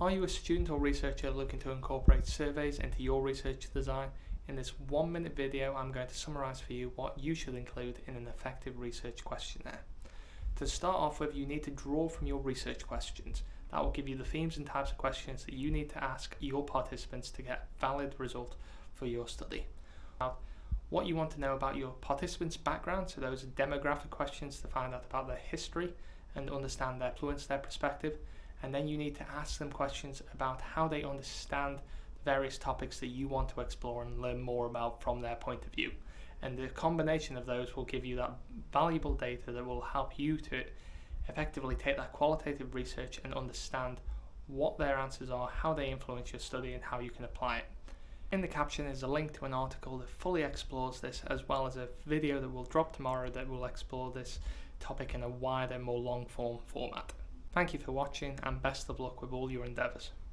Are you a student or researcher looking to incorporate surveys into your research design? In this 1-minute video, I'm going to summarize for you what you should include in an effective research questionnaire. To start off with, you need to draw from your research questions. That will give you the themes and types of questions that you need to ask your participants to get a valid result for your study. What you want to know about your participants' background, so those are demographic questions to find out about their history and understand their influence, their perspective. And then you need to ask them questions about how they understand the various topics that you want to explore and learn more about from their point of view. And the combination of those will give you that valuable data that will help you to effectively take that qualitative research and understand what their answers are, how they influence your study, and how you can apply it. In the caption is a link to an article that fully explores this, as well as a video that will drop tomorrow that will explore this topic in a wider, more long-form format. Thank you for watching, and best of luck with all your endeavours.